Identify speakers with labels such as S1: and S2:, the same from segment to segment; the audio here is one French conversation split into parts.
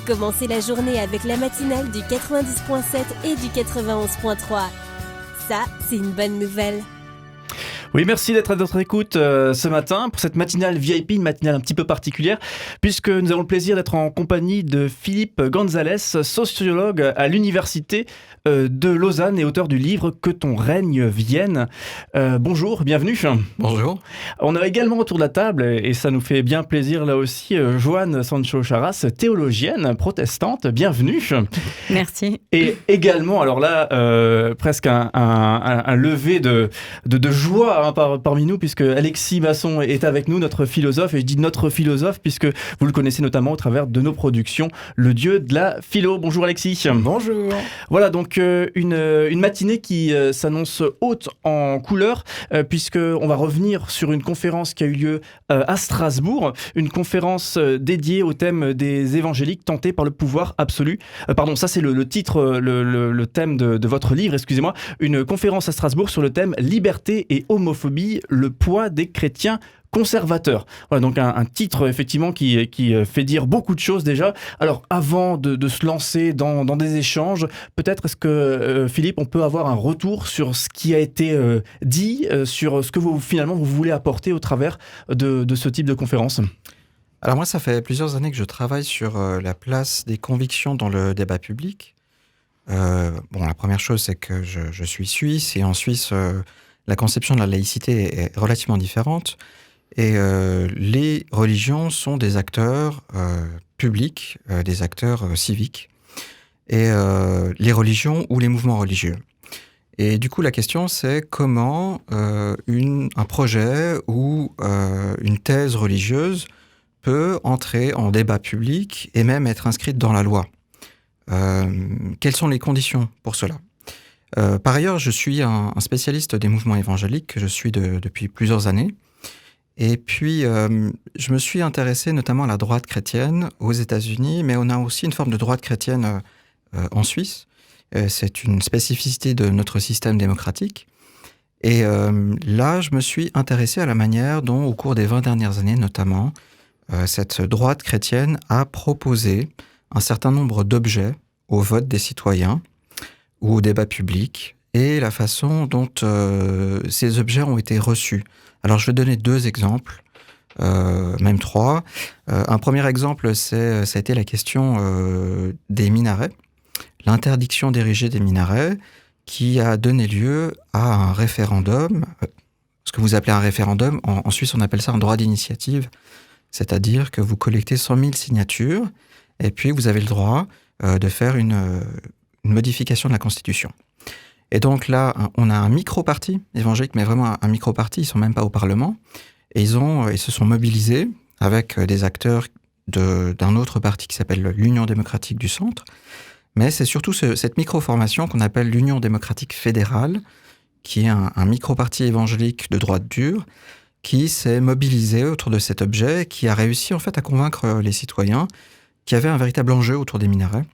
S1: Commencez la journée avec la matinale du 90.7 et du 91.3. Ça, c'est une bonne nouvelle.
S2: Oui, merci d'être à notre écoute ce matin pour cette matinale VIP, une matinale un petit peu particulière, puisque nous avons le plaisir d'être en compagnie de Philippe Gonzalez, sociologue à l'université de Lausanne et auteur du livre « Que ton règne vienne ». Bonjour, bienvenue.
S3: Bonjour.
S2: On a également autour de la table, et ça nous fait bien plaisir là aussi, Joanne Sancho-Charas, théologienne protestante, bienvenue.
S4: Merci.
S2: Et également, alors là, presque un lever de joie parmi nous, puisque Alexis Masson est avec nous, notre philosophe, et je dis notre philosophe puisque vous le connaissez notamment au travers de nos productions, le dieu de la philo. Bonjour Alexis.
S3: Bonjour.
S2: Voilà donc une matinée qui s'annonce haute en couleurs, puisqu'on va revenir sur une conférence qui a eu lieu à Strasbourg, une conférence dédiée au thème des évangéliques tentés par le pouvoir absolu. Pardon, ça c'est le titre, le thème de votre livre, excusez-moi, une conférence à Strasbourg sur le thème liberté et homophobie, le poids des chrétiens conservateurs. Voilà donc un titre effectivement qui fait dire beaucoup de choses déjà. Alors avant de se lancer dans des échanges, peut-être est-ce que Philippe, on peut avoir un retour sur ce qui a été dit, sur ce que vous voulez apporter au travers de ce type de conférence?
S3: Alors moi, ça fait plusieurs années que je travaille sur la place des convictions dans le débat public. La première chose, c'est que je suis suisse, et en Suisse, la conception de la laïcité est relativement différente. Et les religions sont des acteurs publics, des acteurs civiques. Et les religions ou les mouvements religieux. Et du coup, la question, c'est comment un projet ou une thèse religieuse peut entrer en débat public et même être inscrite dans la loi. Quelles sont les conditions pour cela ? Par ailleurs, je suis un spécialiste des mouvements évangéliques que je suis depuis plusieurs années. Et puis, je me suis intéressé notamment à la droite chrétienne aux États-Unis, mais on a aussi une forme de droite chrétienne en Suisse. C'est une spécificité de notre système démocratique. Et là, je me suis intéressé à la manière dont, au cours des 20 dernières années notamment, cette droite chrétienne a proposé un certain nombre d'objets au vote des citoyens ou au débat public, et la façon dont ces objets ont été reçus. Alors, je vais donner 2 exemples, même 3. Un premier exemple, ça a été la question des minarets, l'interdiction d'ériger des minarets, qui a donné lieu à un référendum. Ce que vous appelez un référendum, en Suisse, on appelle ça un droit d'initiative, c'est-à-dire que vous collectez 100 000 signatures, et puis vous avez le droit de faire une modification de la Constitution. Et donc là, on a un micro-parti évangélique, mais vraiment un micro-parti, ils ne sont même pas au Parlement, et ils se sont mobilisés avec des acteurs d'un autre parti qui s'appelle l'Union démocratique du Centre, mais c'est surtout cette micro-formation qu'on appelle l'Union démocratique fédérale, qui est un micro-parti évangélique de droite dure, qui s'est mobilisé autour de cet objet, qui a réussi en fait à convaincre les citoyens qu'il y avait un véritable enjeu autour des minarets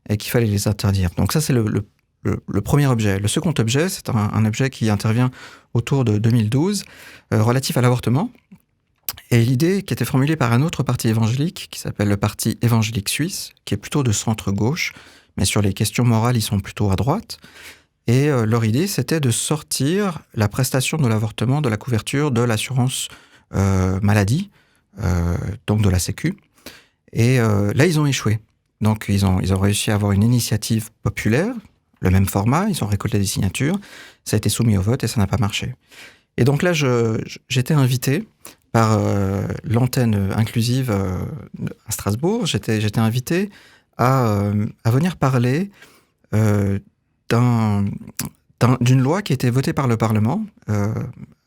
S3: et qu'il fallait les interdire. Donc ça, c'est le premier objet. Le second objet, c'est un objet qui intervient autour de 2012, relatif à l'avortement. Et l'idée qui était formulée par un autre parti évangélique, qui s'appelle le Parti évangélique suisse, qui est plutôt de centre-gauche, mais sur les questions morales, ils sont plutôt à droite. Et leur idée, c'était de sortir la prestation de l'avortement de la couverture de l'assurance maladie, donc de la Sécu. Et là, ils ont échoué. Donc, ils ont réussi à avoir une initiative populaire, le même format, ils ont récolté des signatures, ça a été soumis au vote et ça n'a pas marché. Et donc là, j'étais invité par l'antenne inclusive à Strasbourg, j'étais invité à venir parler d'une loi qui a été votée par le Parlement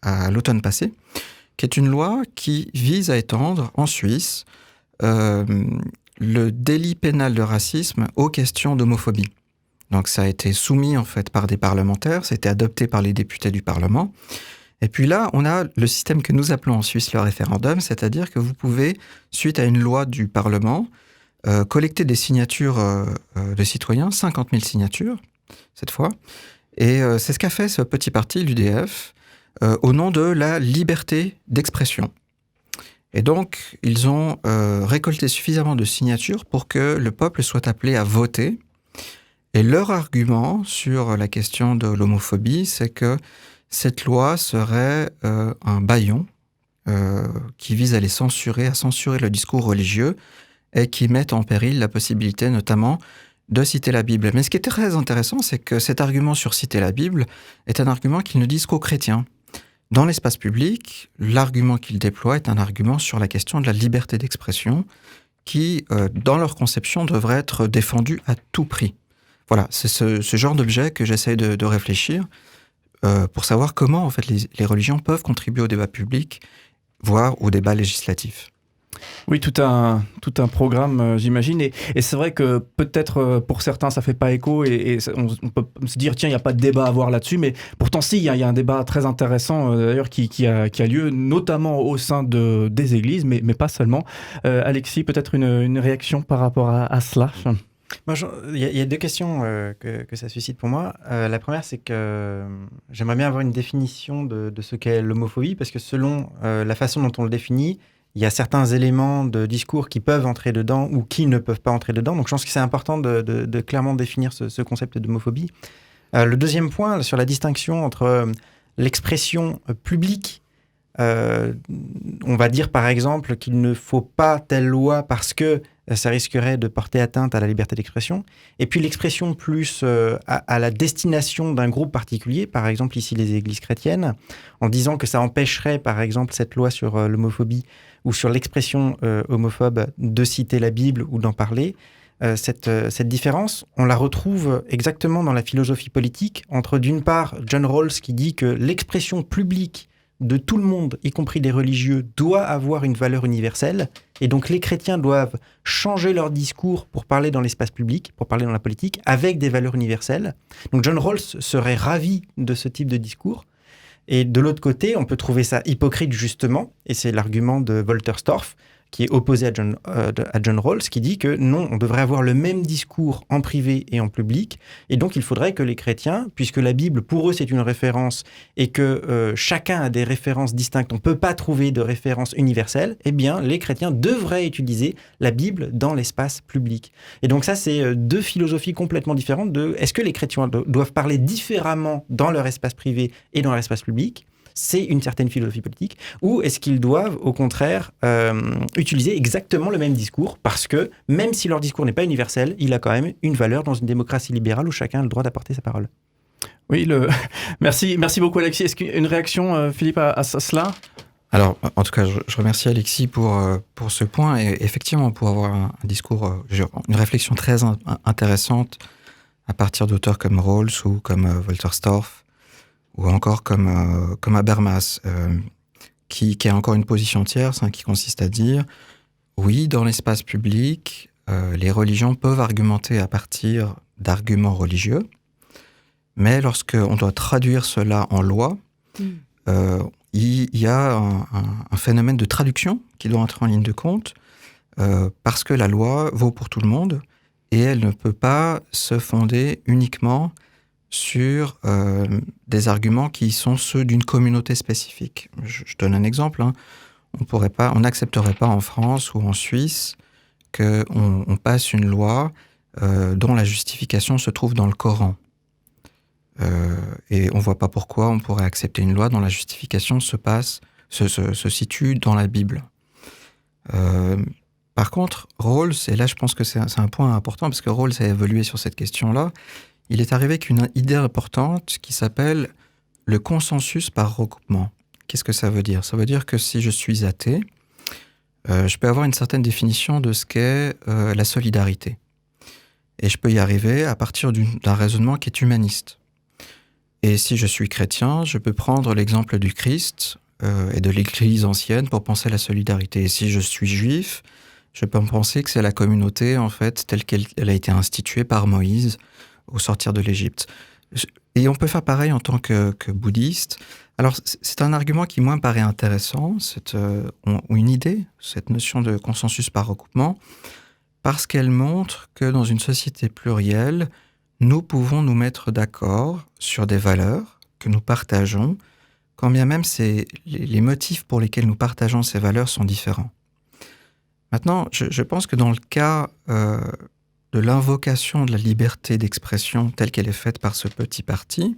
S3: à l'automne passé, qui est une loi qui vise à étendre en Suisse le délit pénal de racisme aux questions d'homophobie. Donc ça a été soumis en fait par des parlementaires, ça a été adopté par les députés du Parlement. Et puis là, on a le système que nous appelons en Suisse le référendum, c'est-à-dire que vous pouvez, suite à une loi du Parlement, collecter des signatures de citoyens, 50 000 signatures cette fois. Et c'est ce qu'a fait ce petit parti, l'UDF, au nom de la liberté d'expression. Et donc, ils ont récolté suffisamment de signatures pour que le peuple soit appelé à voter. Et leur argument sur la question de l'homophobie, c'est que cette loi serait un bâillon qui vise à censurer le discours religieux et qui met en péril la possibilité notamment de citer la Bible. Mais ce qui est très intéressant, c'est que cet argument sur citer la Bible est un argument qu'ils ne disent qu'aux chrétiens. Dans l'espace public, l'argument qu'ils déploient est un argument sur la question de la liberté d'expression qui, dans leur conception, devrait être défendue à tout prix. Voilà, c'est ce genre d'objet que j'essaie de réfléchir pour savoir comment en fait, les religions peuvent contribuer au débat public, voire au débat législatif.
S2: Oui, tout un programme, j'imagine. Et c'est vrai que peut-être pour certains, ça ne fait pas écho et on peut se dire, tiens, il n'y a pas de débat à avoir là-dessus. Mais pourtant, si, il y a un débat très intéressant d'ailleurs qui a lieu, notamment au sein des églises, mais pas seulement. Alexis, peut-être une réaction par rapport à cela?
S4: Moi, il y a deux questions que ça suscite pour moi. La première, c'est que j'aimerais bien avoir une définition de ce qu'est l'homophobie, parce que selon la façon dont on le définit, il y a certains éléments de discours qui peuvent entrer dedans ou qui ne peuvent pas entrer dedans. Donc, je pense que c'est important de clairement définir ce concept d'homophobie. Le deuxième point, sur la distinction entre l'expression publique, on va dire par exemple qu'il ne faut pas telle loi parce que ça risquerait de porter atteinte à la liberté d'expression. Et puis l'expression plus à la destination d'un groupe particulier, par exemple ici les églises chrétiennes, en disant que ça empêcherait par exemple cette loi sur l'homophobie ou sur l'expression homophobe de citer la Bible ou d'en parler. Cette différence, on la retrouve exactement dans la philosophie politique entre d'une part John Rawls qui dit que l'expression publique de tout le monde, y compris des religieux, doit avoir une valeur universelle. Et donc les chrétiens doivent changer leur discours pour parler dans l'espace public, pour parler dans la politique, avec des valeurs universelles. Donc John Rawls serait ravi de ce type de discours. Et de l'autre côté, on peut trouver ça hypocrite justement, et c'est l'argument de Wolterstorff, qui est opposé à John Rawls, qui dit que non, on devrait avoir le même discours en privé et en public, et donc il faudrait que les chrétiens, puisque la Bible, pour eux, c'est une référence, et que chacun a des références distinctes, on ne peut pas trouver de référence universelle, eh bien, les chrétiens devraient utiliser la Bible dans l'espace public. Et donc ça, c'est deux philosophies complètement différentes de est-ce que les chrétiens doivent parler différemment dans leur espace privé et dans leur espace public ? C'est une certaine philosophie politique, ou est-ce qu'ils doivent, au contraire, utiliser exactement le même discours, parce que même si leur discours n'est pas universel, il a quand même une valeur dans une démocratie libérale où chacun a le droit d'apporter sa parole.
S2: Oui, merci beaucoup Alexis. Est-ce qu'une réaction, Philippe, à cela ?
S3: Alors, en tout cas, je remercie Alexis pour ce point, et effectivement, pour avoir un discours, une réflexion très intéressante à partir d'auteurs comme Rawls ou comme Wolterstorff, ou encore comme Habermas, qui a encore une position tierce, qui consiste à dire, oui, dans l'espace public, les religions peuvent argumenter à partir d'arguments religieux, mais lorsqu'on doit traduire cela en loi, il y a un phénomène de traduction qui doit entrer en ligne de compte, parce que la loi vaut pour tout le monde, et elle ne peut pas se fonder uniquement sur des arguments qui sont ceux d'une communauté spécifique. Je donne un exemple. On n'accepterait pas en France ou en Suisse qu'on passe une loi dont la justification se trouve dans le Coran. Et on ne voit pas pourquoi on pourrait accepter une loi dont la justification se situe dans la Bible. Par contre, Rawls, et là je pense que c'est un point important parce que Rawls a évolué sur cette question-là, il est arrivé avec une idée importante qui s'appelle le consensus par recoupement. Qu'est-ce que ça veut dire ? Ça veut dire que si je suis athée, je peux avoir une certaine définition de ce qu'est la solidarité. Et je peux y arriver à partir d'un raisonnement qui est humaniste. Et si je suis chrétien, je peux prendre l'exemple du Christ et de l'Église ancienne pour penser à la solidarité. Et si je suis juif, je peux penser que c'est la communauté, en fait, telle qu'elle a été instituée par Moïse au sortir de l'Égypte. Et on peut faire pareil en tant que bouddhiste. Alors, c'est un argument qui, moi, me paraît intéressant, ou une idée, cette notion de consensus par recoupement, parce qu'elle montre que dans une société plurielle, nous pouvons nous mettre d'accord sur des valeurs que nous partageons, quand bien même les motifs pour lesquels nous partageons ces valeurs sont différents. Maintenant, je pense que dans le cas de l'invocation de la liberté d'expression telle qu'elle est faite par ce petit parti,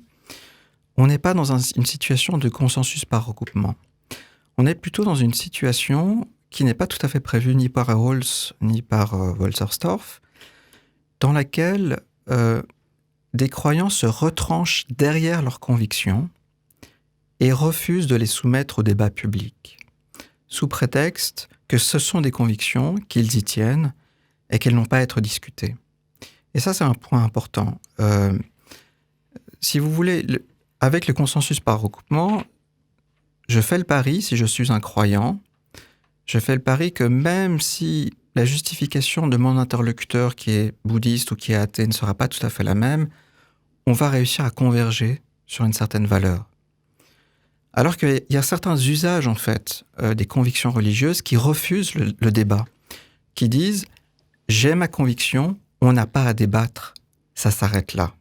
S3: on n'est pas dans une situation de consensus par recoupement. On est plutôt dans une situation qui n'est pas tout à fait prévue ni par Rawls ni par Wolterstorff, dans laquelle des croyants se retranchent derrière leurs convictions et refusent de les soumettre au débat public, sous prétexte que ce sont des convictions, qu'ils y tiennent et qu'elles n'ont pas à être discutées. Et ça, c'est un point important. Si vous voulez, avec le consensus par recoupement, je fais le pari, si je suis un croyant, je fais le pari que même si la justification de mon interlocuteur qui est bouddhiste ou qui est athée ne sera pas tout à fait la même, on va réussir à converger sur une certaine valeur. Alors qu'il y a certains usages, en fait, des convictions religieuses qui refusent le débat, qui disent « j'ai ma conviction, on n'a pas à débattre, ça s'arrête là ».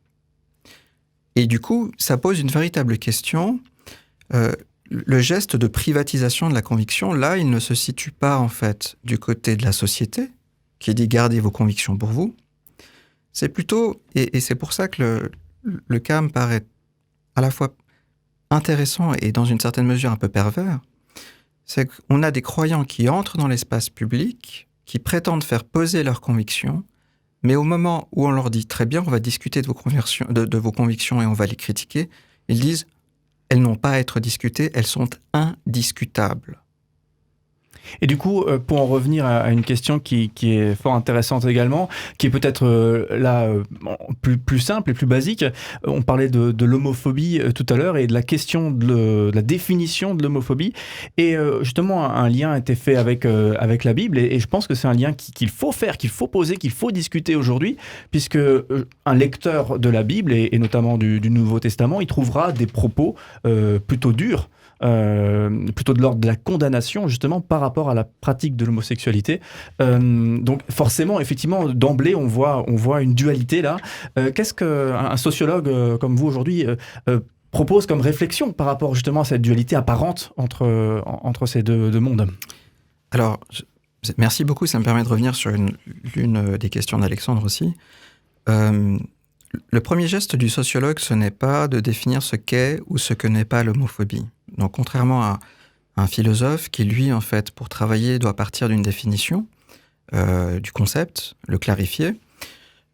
S3: Et du coup, ça pose une véritable question. Le geste de privatisation de la conviction, là, il ne se situe pas, en fait, du côté de la société, qui dit « gardez vos convictions pour vous ». C'est plutôt, et c'est pour ça que le cas me paraît à la fois intéressant et dans une certaine mesure un peu pervers, c'est qu'on a des croyants qui entrent dans l'espace public, qui prétendent faire peser leurs convictions, mais au moment où on leur dit « très bien, on va discuter de vos convictions et on va les critiquer », ils disent « elles n'ont pas à être discutées, elles sont indiscutables ».
S2: Et du coup, pour en revenir à une question qui est fort intéressante également, qui est peut-être plus simple et plus basique, on parlait de l'homophobie tout à l'heure et de la question de la définition de l'homophobie. Et justement, un lien a été fait avec la Bible et je pense que c'est un lien qu'il faut faire, qu'il faut poser, qu'il faut discuter aujourd'hui, puisque un lecteur de la Bible et notamment du Nouveau Testament, il trouvera des propos plutôt durs, plutôt de l'ordre de la condamnation justement par rapport à la pratique de l'homosexualité. Donc forcément, effectivement, d'emblée, on voit une dualité là. Qu'est-ce qu'un sociologue comme vous aujourd'hui propose comme réflexion par rapport justement à cette dualité apparente entre ces deux mondes?
S3: Alors, merci beaucoup, ça me permet de revenir sur l'une des questions d'Alexandre aussi. Le premier geste du sociologue, ce n'est pas de définir ce qu'est ou ce que n'est pas l'homophobie. Donc, contrairement à un philosophe qui, lui, en fait, pour travailler, doit partir d'une définition du concept, le clarifier,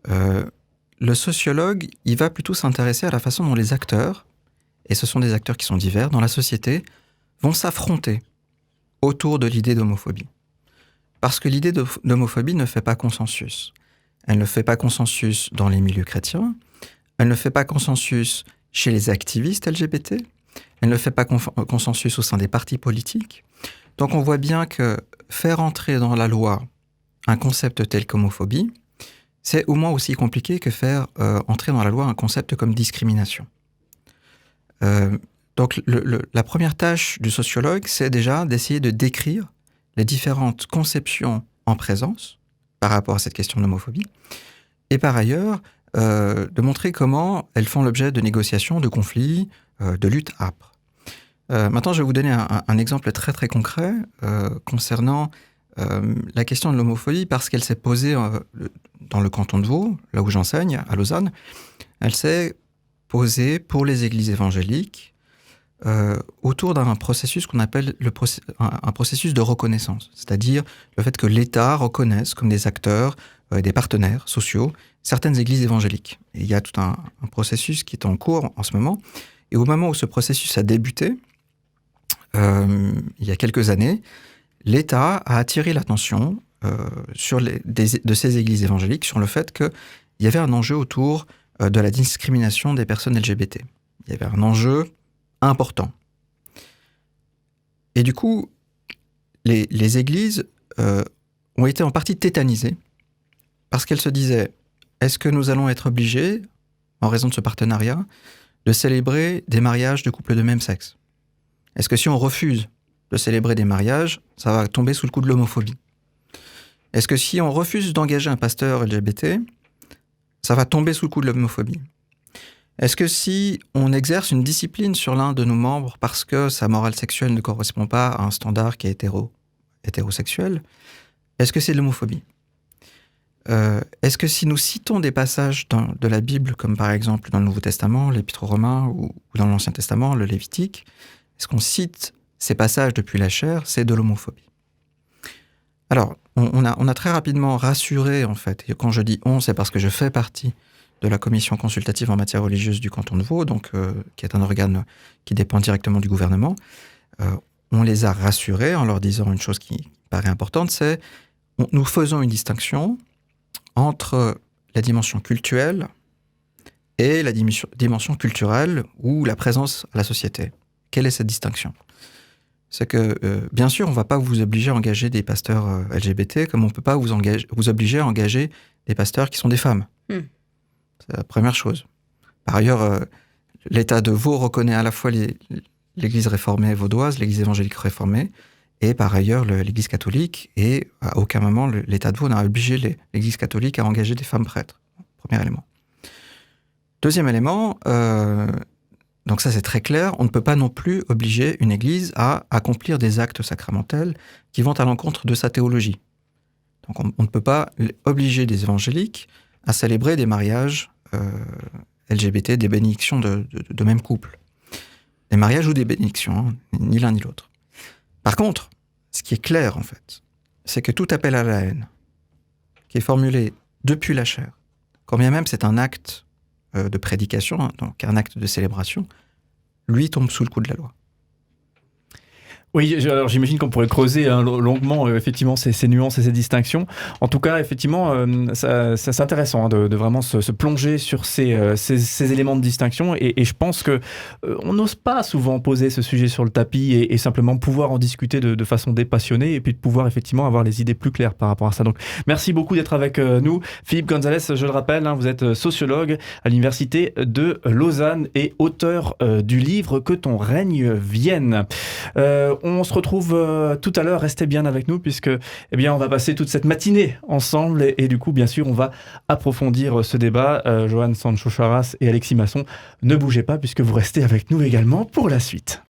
S3: le sociologue, il va plutôt s'intéresser à la façon dont les acteurs, et ce sont des acteurs qui sont divers dans la société, vont s'affronter autour de l'idée d'homophobie. Parce que l'idée d'homophobie ne fait pas consensus. Elle ne fait pas consensus dans les milieux chrétiens, elle ne fait pas consensus chez les activistes LGBT, elle ne fait pas consensus au sein des partis politiques. Donc on voit bien que faire entrer dans la loi un concept tel qu'homophobie, c'est au moins aussi compliqué que faire entrer dans la loi un concept comme discrimination. Donc la première tâche du sociologue, c'est déjà d'essayer de décrire les différentes conceptions en présence par rapport à cette question de l'homophobie, et par ailleurs, de montrer comment elles font l'objet de négociations, de conflits, de luttes âpres. Maintenant, je vais vous donner un exemple très très concret concernant la question de l'homophobie, parce qu'elle s'est posée dans le canton de Vaud, là où j'enseigne, à Lausanne. Elle s'est posée pour les églises évangéliques autour d'un processus qu'on appelle un processus de reconnaissance, c'est-à-dire le fait que l'État reconnaisse comme des acteurs, des partenaires sociaux, certaines églises évangéliques. Et il y a tout un processus qui est en cours en ce moment. Et au moment où ce processus a débuté, il y a quelques années, l'État a attiré l'attention de ces églises évangéliques sur le fait qu'il y avait un enjeu autour de la discrimination des personnes LGBT. Il y avait un enjeu important. Et du coup, les églises ont été en partie tétanisées parce qu'elles se disaient, est-ce que nous allons être obligés, en raison de ce partenariat, de célébrer des mariages de couples de même sexe? Est-ce que si on refuse de célébrer des mariages, ça va tomber sous le coup de l'homophobie? Est-ce que si on refuse d'engager un pasteur LGBT, ça va tomber sous le coup de l'homophobie? Est-ce que si on exerce une discipline sur l'un de nos membres parce que sa morale sexuelle ne correspond pas à un standard qui est hétérosexuel, est-ce que c'est de l'homophobie ? Est-ce que si nous citons des passages de la Bible, comme par exemple dans le Nouveau Testament, l'Épître aux Romains, ou dans l'Ancien Testament, le Lévitique, est-ce qu'on cite ces passages depuis la chair, c'est de l'homophobie. Alors, on a très rapidement rassuré, en fait, et quand je dis « on », c'est parce que je fais partie de la commission consultative en matière religieuse du canton de Vaud, donc, qui est un organe qui dépend directement du gouvernement. On les a rassurés en leur disant une chose qui paraît importante, c'est nous faisons une distinction entre la dimension cultuelle et la dimension culturelle ou la présence à la société. Quelle est cette distinction ? C'est que, bien sûr, on ne va pas vous obliger à engager des pasteurs LGBT, comme on ne peut pas vous obliger à engager des pasteurs qui sont des femmes. C'est la première chose. Par ailleurs, l'État de Vaud reconnaît à la fois l'Église réformée vaudoise, l'Église évangélique réformée, et par ailleurs l'Église catholique, et à aucun moment l'État de Vaud n'a obligé l'Église catholique à engager des femmes prêtres. Premier élément. Deuxième élément, donc ça c'est très clair, on ne peut pas non plus obliger une Église à accomplir des actes sacramentels qui vont à l'encontre de sa théologie. Donc on ne peut pas obliger des évangéliques à célébrer des mariages LGBT, des bénédictions de même couple. Des mariages ou des bénédictions, hein, ni l'un ni l'autre. Par contre, ce qui est clair en fait, c'est que tout appel à la haine qui est formulé depuis la chair, quand bien même c'est un acte de prédication, hein, donc un acte de célébration, lui tombe sous le coup de la loi.
S2: Oui, alors j'imagine qu'on pourrait creuser longuement effectivement ces nuances et ces distinctions. En tout cas, effectivement, c'est intéressant hein, de vraiment se plonger sur ces éléments de distinction. Et je pense que on n'ose pas souvent poser ce sujet sur le tapis et simplement pouvoir en discuter de façon dépassionnée et puis de pouvoir effectivement avoir les idées plus claires par rapport à ça. Donc, merci beaucoup d'être avec nous. Philippe Gonzalez, je le rappelle, hein, vous êtes sociologue à l'Université de Lausanne et auteur du livre « Que ton règne vienne ». On se retrouve tout à l'heure, restez bien avec nous puisque eh bien, on va passer toute cette matinée ensemble et du coup, bien sûr, on va approfondir ce débat. Johan Sancho Charras et Alexis Masson, ne bougez pas puisque vous restez avec nous également pour la suite.